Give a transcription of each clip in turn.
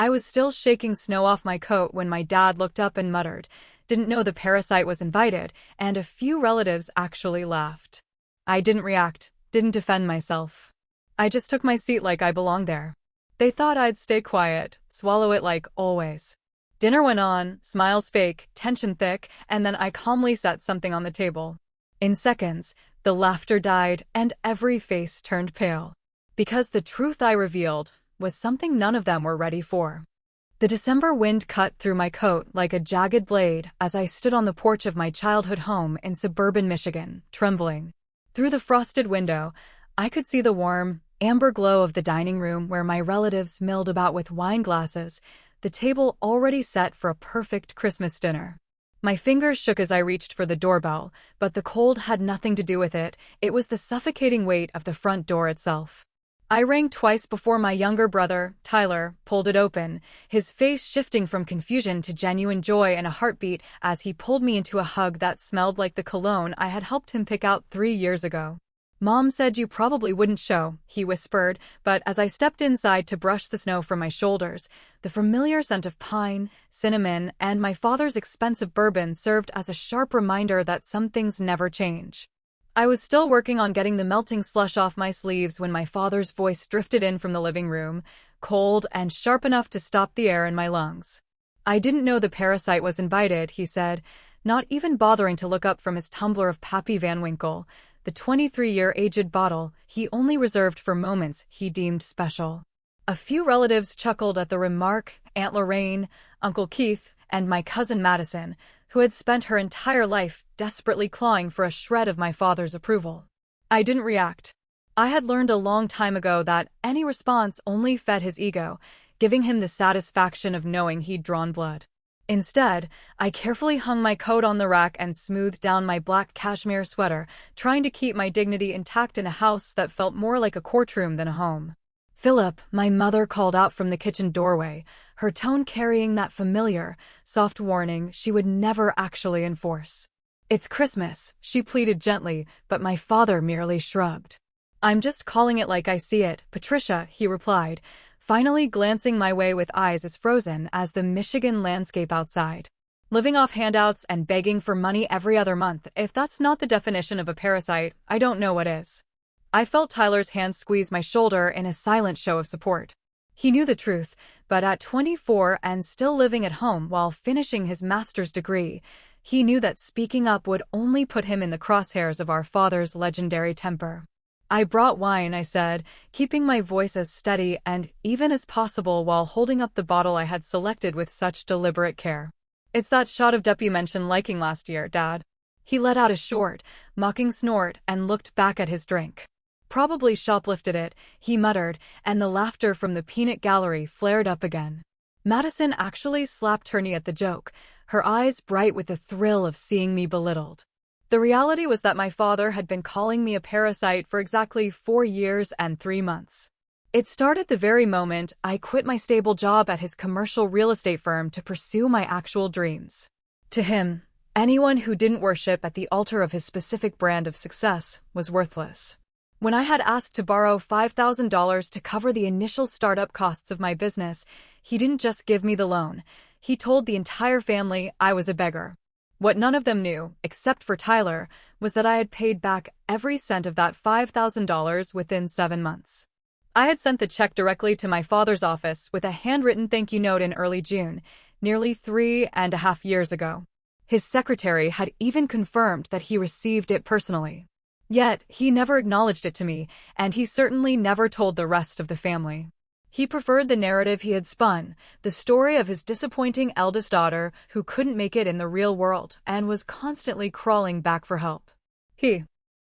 I was still shaking snow off my coat when my dad looked up and muttered, "Didn't know the parasite was invited," and a few relatives actually laughed. I didn't react, didn't defend myself. I just took my seat like I belonged there. They thought I'd stay quiet, swallow it like always. Dinner went on, smiles fake, tension thick, and then I calmly set something on the table. In seconds, the laughter died and every face turned pale. Because the truth I revealed was something none of them were ready for. The December wind cut through my coat like a jagged blade as I stood on the porch of my childhood home in suburban Michigan, trembling. Through the frosted window, I could see the warm, amber glow of the dining room where my relatives milled about with wine glasses, the table already set for a perfect Christmas dinner. My fingers shook as I reached for the doorbell, but the cold had nothing to do with it. It was the suffocating weight of the front door itself. I rang twice before my younger brother, Tyler, pulled it open, his face shifting from confusion to genuine joy in a heartbeat as he pulled me into a hug that smelled like the cologne I had helped him pick out 3 years ago. "Mom said you probably wouldn't show," he whispered, but as I stepped inside to brush the snow from my shoulders, the familiar scent of pine, cinnamon, and my father's expensive bourbon served as a sharp reminder that some things never change. I was still working on getting the melting slush off my sleeves when my father's voice drifted in from the living room, cold and sharp enough to stop the air in my lungs. "I didn't know the parasite was invited," he said, not even bothering to look up from his tumbler of Pappy Van Winkle, the 23-year aged bottle he only reserved for moments he deemed special. A few relatives chuckled at the remark, Aunt Lorraine, Uncle Keith, and my cousin Madison, who had spent her entire life desperately clawing for a shred of my father's approval. I didn't react. I had learned a long time ago that any response only fed his ego, giving him the satisfaction of knowing he'd drawn blood. Instead, I carefully hung my coat on the rack and smoothed down my black cashmere sweater, trying to keep my dignity intact in a house that felt more like a courtroom than a home. "Philip," my mother called out from the kitchen doorway, her tone carrying that familiar, soft warning she would never actually enforce. "It's Christmas," she pleaded gently, but my father merely shrugged. "I'm just calling it like I see it, Patricia," he replied, finally glancing my way with eyes as frozen as the Michigan landscape outside. "Living off handouts and begging for money every other month, if that's not the definition of a parasite, I don't know what is." I felt Tyler's hand squeeze my shoulder in a silent show of support. He knew the truth, but at 24 and still living at home while finishing his master's degree, he knew that speaking up would only put him in the crosshairs of our father's legendary temper. "I brought wine," I said, keeping my voice as steady and even as possible while holding up the bottle I had selected with such deliberate care. "It's that shot of Dup you mentioned liking last year, Dad." He let out a short, mocking snort and looked back at his drink. "Probably shoplifted it," he muttered, and the laughter from the peanut gallery flared up again. Madison actually slapped her knee at the joke, her eyes bright with the thrill of seeing me belittled. The reality was that my father had been calling me a parasite for exactly 4 years and 3 months. It started the very moment I quit my stable job at his commercial real estate firm to pursue my actual dreams. To him, anyone who didn't worship at the altar of his specific brand of success was worthless. When I had asked to borrow $5,000 to cover the initial startup costs of my business, he didn't just give me the loan. He told the entire family I was a beggar. What none of them knew, except for Tyler, was that I had paid back every cent of that $5,000 within 7 months. I had sent the check directly to my father's office with a handwritten thank you note in early June, nearly 3.5 years ago. His secretary had even confirmed that he received it personally. Yet, he never acknowledged it to me, and he certainly never told the rest of the family. He preferred the narrative he had spun, the story of his disappointing eldest daughter who couldn't make it in the real world and was constantly crawling back for help. He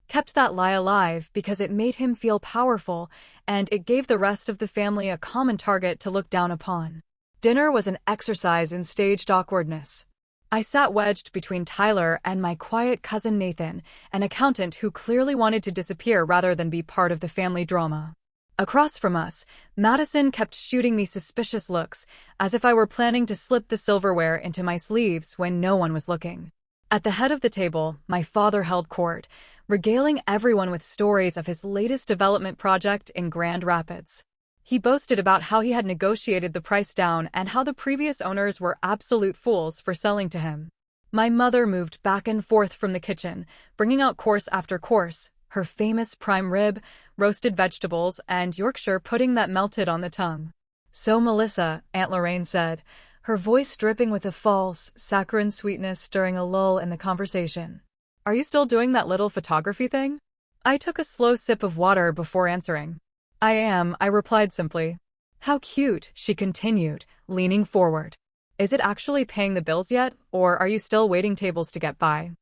kept that lie alive because it made him feel powerful, and it gave the rest of the family a common target to look down upon. Dinner was an exercise in staged awkwardness. I sat wedged between Tyler and my quiet cousin Nathan, an accountant who clearly wanted to disappear rather than be part of the family drama. Across from us, Madison kept shooting me suspicious looks, as if I were planning to slip the silverware into my sleeves when no one was looking. At the head of the table, my father held court, regaling everyone with stories of his latest development project in Grand Rapids. He boasted about how he had negotiated the price down and how the previous owners were absolute fools for selling to him. My mother moved back and forth from the kitchen, bringing out course after course, her famous prime rib, roasted vegetables, and Yorkshire pudding that melted on the tongue. "So, Melissa," Aunt Lorraine said, her voice dripping with a false, saccharine sweetness during a lull in the conversation. "Are you still doing that little photography thing?" I took a slow sip of water before answering. "I am," I replied simply. "How cute," she continued, leaning forward. "Is it actually paying the bills yet, or are you still waiting tables to get by?"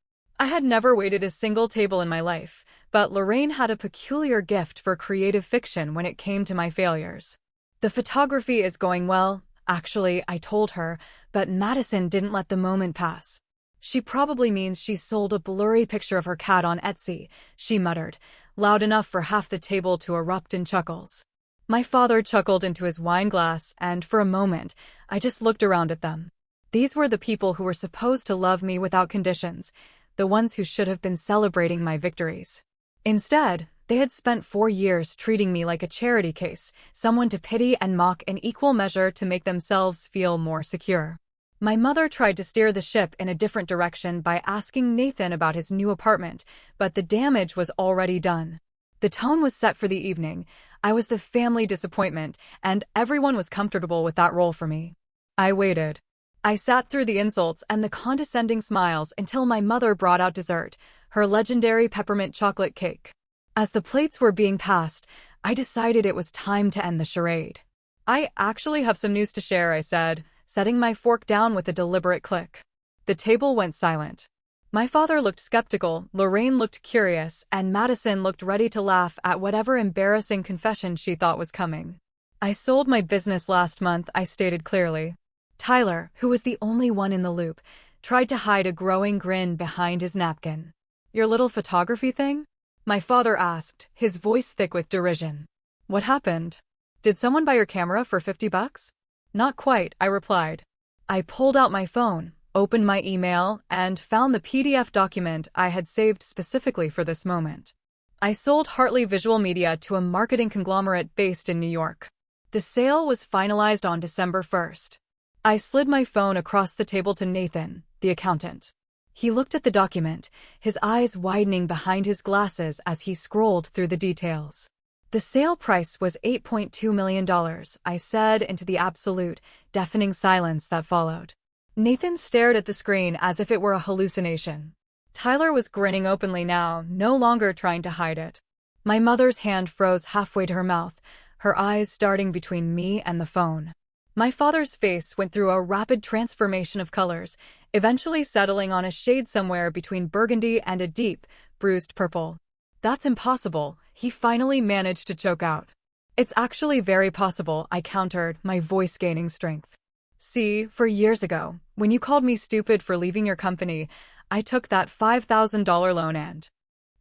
I had never waited a single table in my life, but Lorraine had a peculiar gift for creative fiction when it came to my failures. "The photography is going well, actually," I told her, but Madison didn't let the moment pass. "She probably means she sold a blurry picture of her cat on Etsy," she muttered, loud enough for half the table to erupt in chuckles. My father chuckled into his wine glass, and for a moment, I just looked around at them. These were the people who were supposed to love me without conditions, the ones who should have been celebrating my victories. Instead, they had spent 4 years treating me like a charity case, someone to pity and mock in equal measure to make themselves feel more secure. My mother tried to steer the ship in a different direction by asking Nathan about his new apartment, but the damage was already done. The tone was set for the evening. I was the family disappointment, and everyone was comfortable with that role for me. I waited. I sat through the insults and the condescending smiles until my mother brought out dessert, her legendary peppermint chocolate cake. As the plates were being passed, I decided it was time to end the charade. "I actually have some news to share," I said, setting my fork down with a deliberate click. The table went silent. My father looked skeptical, Lorraine looked curious, and Madison looked ready to laugh at whatever embarrassing confession she thought was coming. "I sold my business last month," I stated clearly. Tyler, who was the only one in the loop, tried to hide a growing grin behind his napkin. "Your little photography thing?" my father asked, his voice thick with derision. "What happened? Did someone buy your camera for $50? "Not quite," I replied. I pulled out my phone, opened my email, and found the PDF document I had saved specifically for this moment. I sold Hartley Visual Media to a marketing conglomerate based in New York. The sale was finalized on December 1st. I slid my phone across the table to Nathan, the accountant. He looked at the document, his eyes widening behind his glasses as he scrolled through the details. "The sale price was $8.2 million, I said into the absolute, deafening silence that followed. Nathan stared at the screen as if it were a hallucination. Tyler was grinning openly now, no longer trying to hide it. My mother's hand froze halfway to her mouth, her eyes darting between me and the phone. My father's face went through a rapid transformation of colors, eventually settling on a shade somewhere between burgundy and a deep, bruised purple. "That's impossible," he finally managed to choke out. "It's actually very possible," I countered, my voice gaining strength. "See, for years ago, when you called me stupid for leaving your company, I took that $5,000 loan and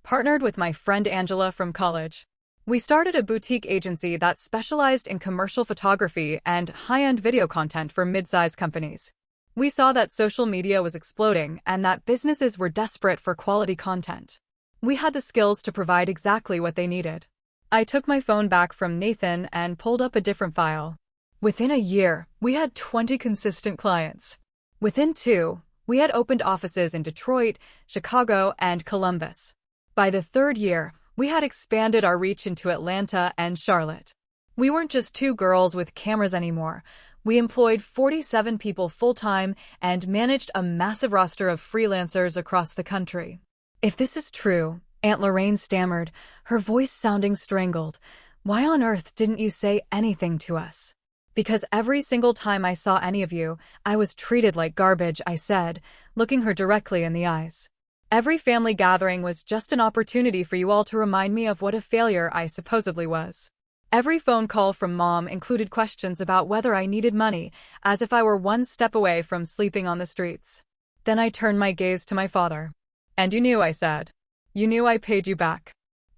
partnered with my friend Angela from college. We started a boutique agency that specialized in commercial photography and high-end video content for mid-size companies. We saw that social media was exploding and that businesses were desperate for quality content. We had the skills to provide exactly what they needed." I took my phone back from Nathan and pulled up a different file. Within a year, we had 20 consistent clients. Within 2, we had opened offices in Detroit, Chicago, and Columbus. By the 3rd year, we had expanded our reach into Atlanta and Charlotte. We weren't just 2 girls with cameras anymore. We employed 47 people full-time and managed a massive roster of freelancers across the country. "If this is true," Aunt Lorraine stammered, her voice sounding strangled, "why on earth didn't you say anything to us?" "Because every single time I saw any of you, I was treated like garbage," I said, looking her directly in the eyes. "Every family gathering was just an opportunity for you all to remind me of what a failure I supposedly was. Every phone call from Mom included questions about whether I needed money, as if I were one step away from sleeping on the streets." Then I turned my gaze to my father. "And you knew," I said. "You knew I paid you back.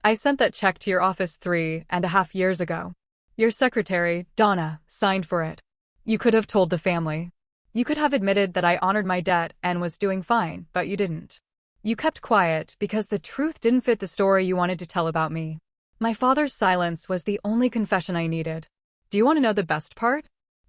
I sent that check to your office 3.5 years ago. Your secretary, Donna, signed for it. You could have told the family. You could have admitted that I honored my debt and was doing fine, but you didn't. You kept quiet because the truth didn't fit the story you wanted to tell about me." My father's silence was the only confession I needed. Do you want to know the best part?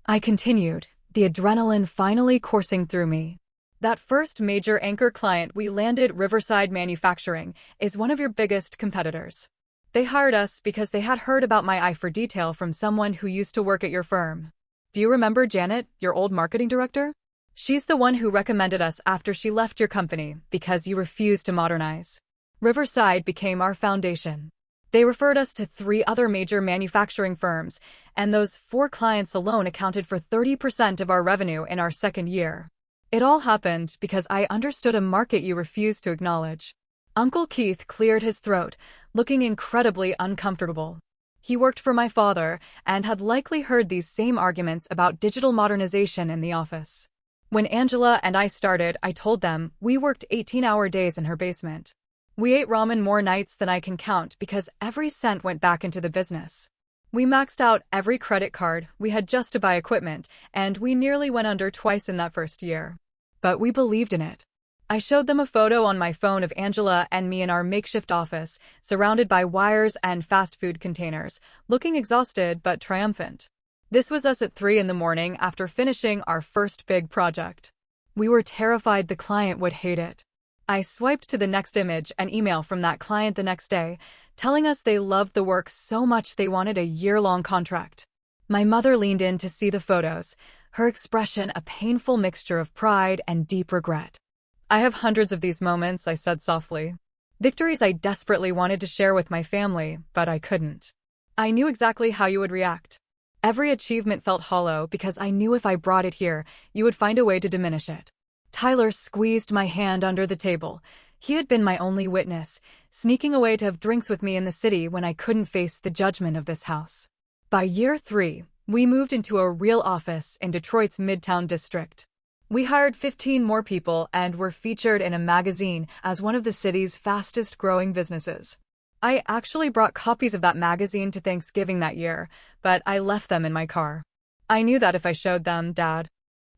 I continued, the adrenaline finally coursing through me. That first major anchor client we landed, Riverside Manufacturing, is one of your biggest competitors. They hired us because they had heard about my eye for detail from someone who used to work at your firm. Do you remember Janet, your old marketing director? She's the one who recommended us after she left your company because you refused to modernize. Riverside became our foundation. They referred us to 3 other major manufacturing firms, and those 4 clients alone accounted for 30% of our revenue in our second year. It all happened because I understood a market you refused to acknowledge. Uncle Keith cleared his throat, looking incredibly uncomfortable. He worked for my father and had likely heard these same arguments about digital modernization in the office. When Angela and I started, I told them we worked 18-hour days in her basement. We ate ramen more nights than I can count because every cent went back into the business. We maxed out every credit card we had just to buy equipment, and we nearly went under twice in that first year. But we believed in it. I showed them a photo on my phone of Angela and me in our makeshift office, surrounded by wires and fast food containers, looking exhausted but triumphant. This was us at 3 in the morning after finishing our first big project. We were terrified the client would hate it. I swiped to the next image, an email from that client the next day, telling us they loved the work so much they wanted a year-long contract. My mother leaned in to see the photos, her expression a painful mixture of pride and deep regret. I have hundreds of these moments, I said softly. Victories I desperately wanted to share with my family, but I couldn't. I knew exactly how you would react. Every achievement felt hollow because I knew if I brought it here, you would find a way to diminish it. Tyler squeezed my hand under the table. He had been my only witness, sneaking away to have drinks with me in the city when I couldn't face the judgment of this house. By year 3, we moved into a real office in Detroit's Midtown district. We hired 15 more people and were featured in a magazine as one of the city's fastest-growing businesses. I actually brought copies of that magazine to Thanksgiving that year, but I left them in my car. I knew that if I showed them, Dad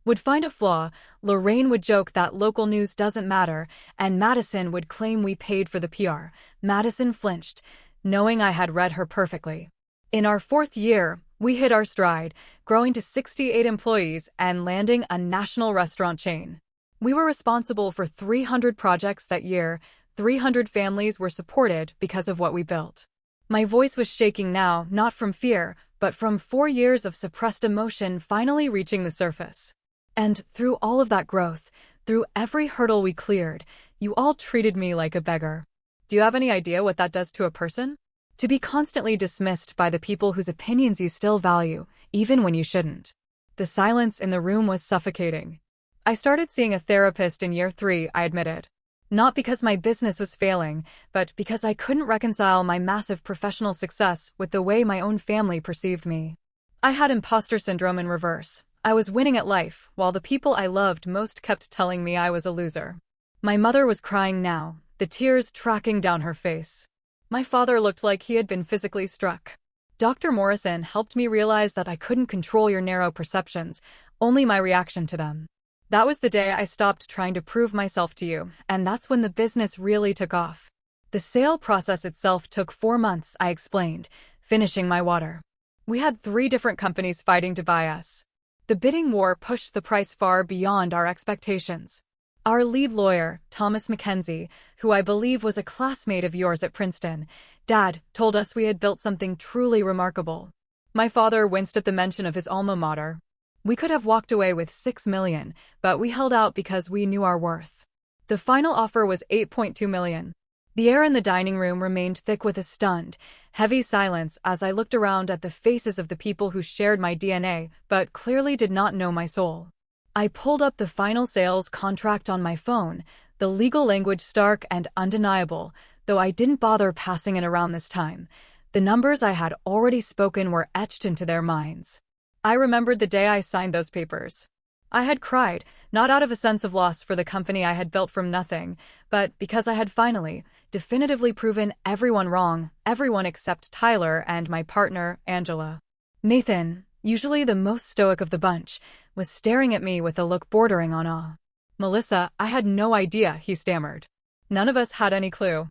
would find a flaw, Lorraine would joke that local news doesn't matter, and Madison would claim we paid for the PR. Madison flinched, knowing I had read her perfectly. In our 4th year, we hit our stride, growing to 68 employees and landing a national restaurant chain. We were responsible for 300 projects that year. 300 families were supported because of what we built. My voice was shaking now, not from fear, but from 4 years of suppressed emotion finally reaching the surface. And through all of that growth, through every hurdle we cleared, you all treated me like a beggar. Do you have any idea what that does to a person? To be constantly dismissed by the people whose opinions you still value, even when you shouldn't. The silence in the room was suffocating. I started seeing a therapist in year 3, I admitted. Not because my business was failing, but because I couldn't reconcile my massive professional success with the way my own family perceived me. I had imposter syndrome in reverse. I was winning at life, while the people I loved most kept telling me I was a loser. My mother was crying now, the tears tracking down her face. My father looked like he had been physically struck. Dr. Morrison helped me realize that I couldn't control your narrow perceptions, only my reaction to them. That was the day I stopped trying to prove myself to you, and that's when the business really took off. The sale process itself took 4 months, I explained, finishing my water. We had 3 different companies fighting to buy us. The bidding war pushed the price far beyond our expectations. Our lead lawyer, Thomas Mackenzie, who I believe was a classmate of yours at Princeton, Dad, told us we had built something truly remarkable. My father winced at the mention of his alma mater. We could have walked away with $6 million, but we held out because we knew our worth. The final offer was $8.2 million. The air in the dining room remained thick with a stunned, heavy silence as I looked around at the faces of the people who shared my DNA but clearly did not know my soul. I pulled up the final sales contract on my phone, the legal language stark and undeniable, though I didn't bother passing it around this time. The numbers I had already spoken were etched into their minds. I remembered the day I signed those papers. I had cried, not out of a sense of loss for the company I had built from nothing, but because I had finally, definitively proven everyone wrong, everyone except Tyler and my partner, Angela. Nathan, usually the most stoic of the bunch, was staring at me with a look bordering on awe. Melissa, I had no idea, he stammered. None of us had any clue.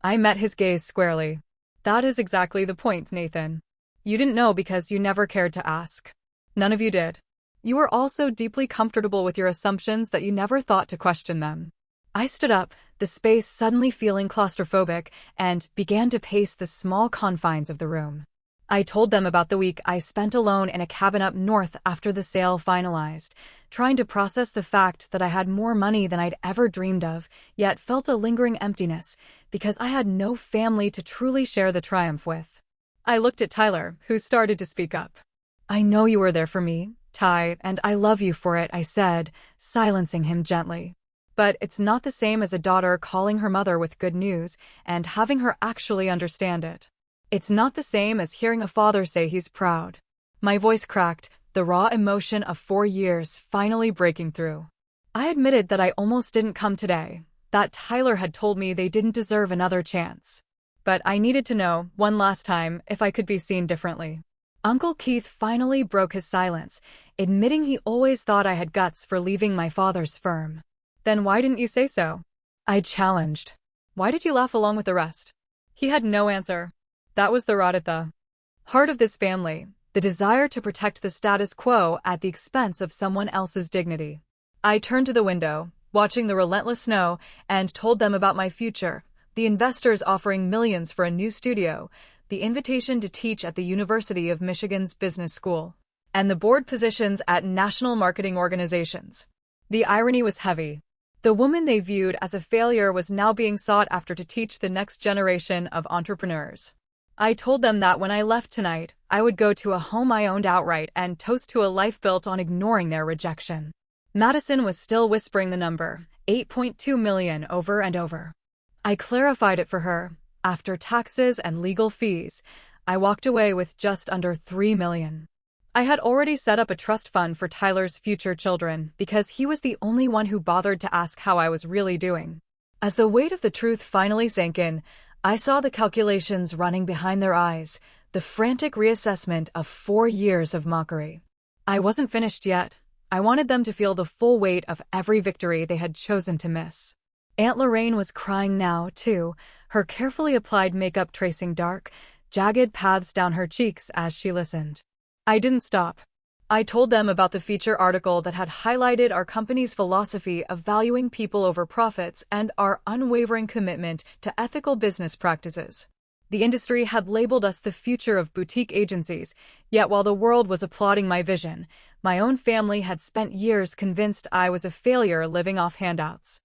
I met his gaze squarely. That is exactly the point, Nathan. You didn't know because you never cared to ask. None of you did. You were all so deeply comfortable with your assumptions that you never thought to question them. I stood up, the space suddenly feeling claustrophobic, and began to pace the small confines of the room. I told them about the week I spent alone in a cabin up north after the sale finalized, trying to process the fact that I had more money than I'd ever dreamed of, yet felt a lingering emptiness because I had no family to truly share the triumph with. I looked at Tyler, who started to speak up. I know you were there for me, Ty, and I love you for it, I said, silencing him gently. But it's not the same as a daughter calling her mother with good news and having her actually understand it. It's not the same as hearing a father say he's proud. My voice cracked, the raw emotion of 4 years finally breaking through. I admitted that I almost didn't come today, that Tyler had told me they didn't deserve another chance. But I needed to know, one last time, if I could be seen differently. Uncle Keith finally broke his silence, admitting he always thought I had guts for leaving my father's firm. Then why didn't you say so? I challenged. Why did you laugh along with the rest? He had no answer. That was the rot at the heart of this family, the desire to protect the status quo at the expense of someone else's dignity. I turned to the window, watching the relentless snow, and told them about my future, the investors offering millions for a new studio, the invitation to teach at the University of Michigan's business school, and the board positions at national marketing organizations. The irony was heavy. The woman they viewed as a failure was now being sought after to teach the next generation of entrepreneurs. I told them that when I left tonight, I would go to a home I owned outright and toast to a life built on ignoring their rejection. Madison was still whispering the number, 8.2 million, over and over. I clarified it for her. After taxes and legal fees, I walked away with just under 3 million. I had already set up a trust fund for Tyler's future children because he was the only one who bothered to ask how I was really doing. As the weight of the truth finally sank in, I saw the calculations running behind their eyes, the frantic reassessment of 4 years of mockery. I wasn't finished yet. I wanted them to feel the full weight of every victory they had chosen to miss. Aunt Lorraine was crying now, too, her carefully applied makeup tracing dark, jagged paths down her cheeks as she listened. I didn't stop. I told them about the feature article that had highlighted our company's philosophy of valuing people over profits and our unwavering commitment to ethical business practices. The industry had labeled us the future of boutique agencies, yet while the world was applauding my vision, my own family had spent years convinced I was a failure living off handouts.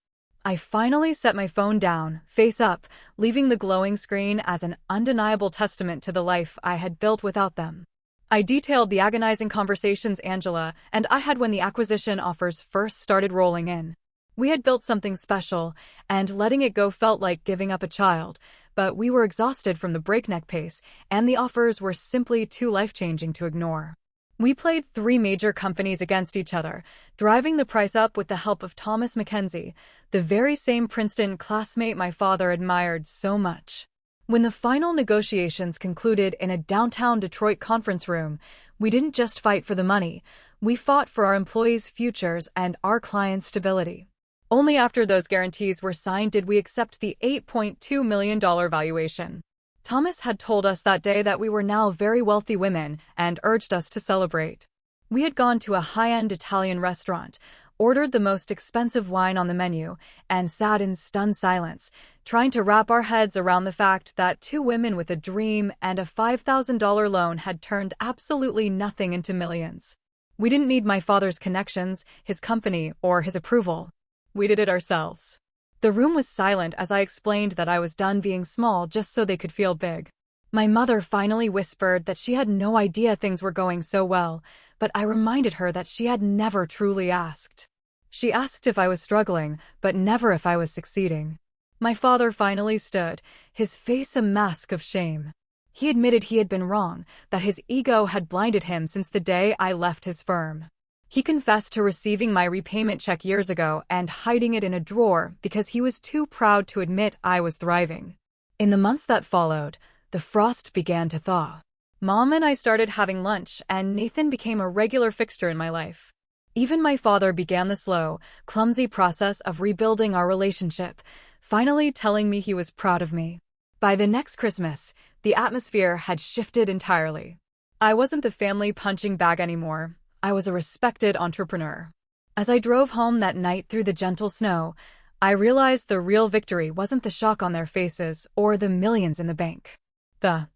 I finally set my phone down, face up, leaving the glowing screen as an undeniable testament to the life I had built without them. I detailed the agonizing conversations Angela and I had when the acquisition offers first started rolling in. We had built something special, and letting it go felt like giving up a child, but we were exhausted from the breakneck pace, and the offers were simply too life-changing to ignore. We played 3 major companies against each other, driving the price up with the help of Thomas Mackenzie, the very same Princeton classmate my father admired so much. When the final negotiations concluded in a downtown Detroit conference room, we didn't just fight for the money, we fought for our employees' futures and our clients' stability. Only after those guarantees were signed did we accept the $8.2 million valuation. Thomas had told us that day that we were now very wealthy women and urged us to celebrate. We had gone to a high-end Italian restaurant, ordered the most expensive wine on the menu, and sat in stunned silence, trying to wrap our heads around the fact that 2 women with a dream and a $5,000 loan had turned absolutely nothing into millions. We didn't need my father's connections, his company, or his approval. We did it ourselves. The room was silent as I explained that I was done being small just so they could feel big. My mother finally whispered that she had no idea things were going so well, but I reminded her that she had never truly asked. She asked if I was struggling, but never if I was succeeding. My father finally stood, his face a mask of shame. He admitted he had been wrong, that his ego had blinded him since the day I left his firm. He confessed to receiving my repayment check years ago and hiding it in a drawer because he was too proud to admit I was thriving. In the months that followed, the frost began to thaw. Mom and I started having lunch, and Nathan became a regular fixture in my life. Even my father began the slow, clumsy process of rebuilding our relationship, finally telling me he was proud of me. By the next Christmas, the atmosphere had shifted entirely. I wasn't the family punching bag anymore. I was a respected entrepreneur. As I drove home that night through the gentle snow, I realized the real victory wasn't the shock on their faces or the millions in the bank. The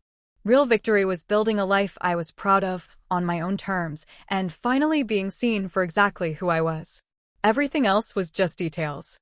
real victory was building a life I was proud of, on my own terms, and finally being seen for exactly who I was. Everything else was just details.